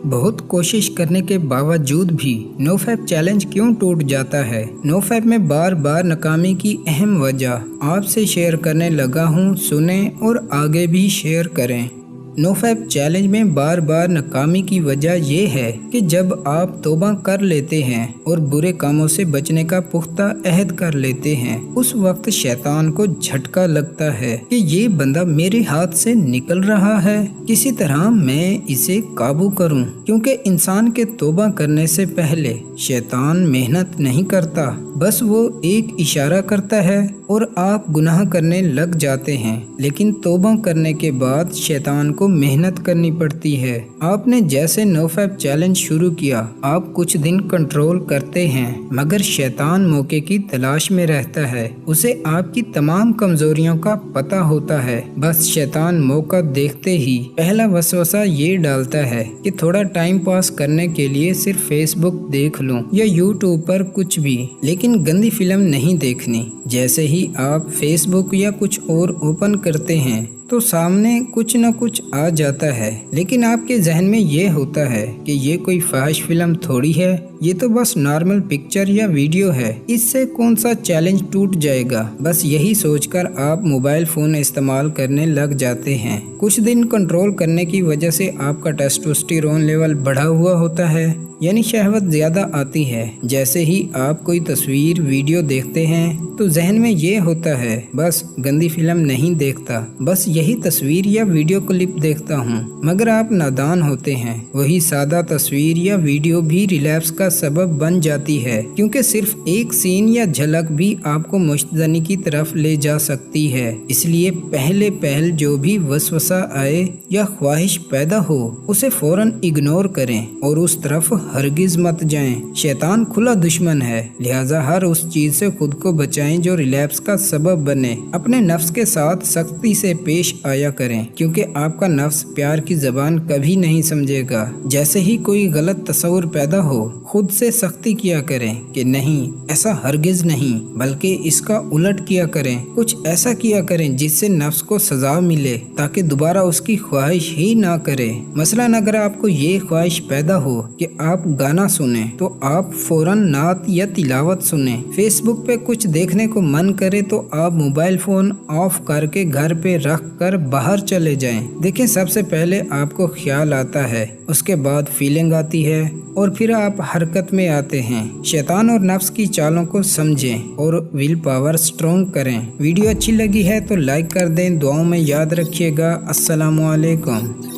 बहुत कोशिश करने के बावजूद भी नोफैप चैलेंज क्यों टूट जाता है। नोफैप में बार बार नाकामी की अहम वजह आपसे शेयर करने लगा हूँ, सुने और आगे भी शेयर करें। नोफैप चैलेंज में बार बार नाकामी की वजह यह है कि जब आप तौबा कर लेते हैं और बुरे कामों से बचने का पुख्ता अहद कर लेते हैं, उस वक्त शैतान को झटका लगता है कि ये बंदा मेरे हाथ से निकल रहा है, किसी तरह मैं इसे काबू करूं। क्योंकि इंसान के तौबा करने से पहले शैतान मेहनत नहीं करता, बस वो एक इशारा करता है और आप गुनाह करने लग जाते हैं। लेकिन तौबा करने के बाद शैतान को मेहनत करनी पड़ती है। आपने जैसे नोफैप चैलेंज शुरू किया, आप कुछ दिन कंट्रोल करते हैं, मगर शैतान मौके की तलाश में रहता है। उसे आपकी तमाम कमजोरियों का पता होता है। बस शैतान मौका देखते ही पहला वसवसा ये डालता है कि थोड़ा टाइम पास करने के लिए सिर्फ फेसबुक देख लूं या यूट्यूब पर कुछ भी, लेकिन गंदी फिल्म नहीं देखनी। जैसे ही आप फेसबुक या कुछ और ओपन करते हैं तो सामने कुछ न कुछ आ जाता है, लेकिन आपके जहन में ये होता है कि ये कोई फाहिश फिल्म थोड़ी है, ये तो बस नॉर्मल पिक्चर या वीडियो है, इससे कौन सा चैलेंज टूट जाएगा। बस यही सोचकर आप मोबाइल फोन इस्तेमाल करने लग जाते हैं। कुछ दिन कंट्रोल करने की वजह से आपका टेस्टोस्टेरोन लेवल बढ़ा हुआ होता है, यानी शहवत ज्यादा आती है। जैसे ही आप कोई तस्वीर वीडियो देखते हैं तो जहन में ये होता है बस गंदी फिल्म नहीं देखता, बस यही तस्वीर या वीडियो क्लिप देखता हूँ। मगर आप नादान होते हैं, वही सादा तस्वीर या वीडियो भी रिलैप्स का सबब बन जाती है, क्योंकि सिर्फ एक सीन या झलक भी आपको मुश्तनी की तरफ ले जा सकती है। इसलिए पहले जो भी वसवसा आए या ख्वाहिश पैदा हो, उसे फौरन इग्नोर करें और उस तरफ हरगिज मत जाएं। शैतान खुला दुश्मन है, लिहाजा हर उस चीज से खुद को बचाएं जो रिलैप्स का सबब बने। अपने नफ्स के साथ सख्ती से पेश आया करें, क्योंकि आपका नफ्स प्यार की जबान कभी नहीं समझेगा। जैसे ही कोई गलत तस्वुर पैदा हो, खुद से सख्ती किया करें कि नहीं, ऐसा हरगिज नहीं, बल्कि इसका उलट किया करें। कुछ ऐसा किया करें जिससे नफ्स को सजा मिले, ताकि दोबारा उसकी ख्वाहिश ही ना करे। मसलन अगर आपको ये ख्वाहिश पैदा हो कि आप गाना सुने, तो आप फौरन नात या तिलावत सुने। फेसबुक पे कुछ देखने को मन करे तो आप मोबाइल फोन ऑफ करके घर पे रख कर बाहर चले जाएं। देखें, सबसे पहले आपको ख्याल आता है, उसके बाद फीलिंग आती है और फिर आप हरकत में आते हैं। शैतान और नफ्स की चालों को समझें और विल पावर स्ट्रॉन्ग करें। वीडियो अच्छी लगी है तो लाइक कर दें, दुआओं में याद रखिएगा। अस्सलामु अलैकुम।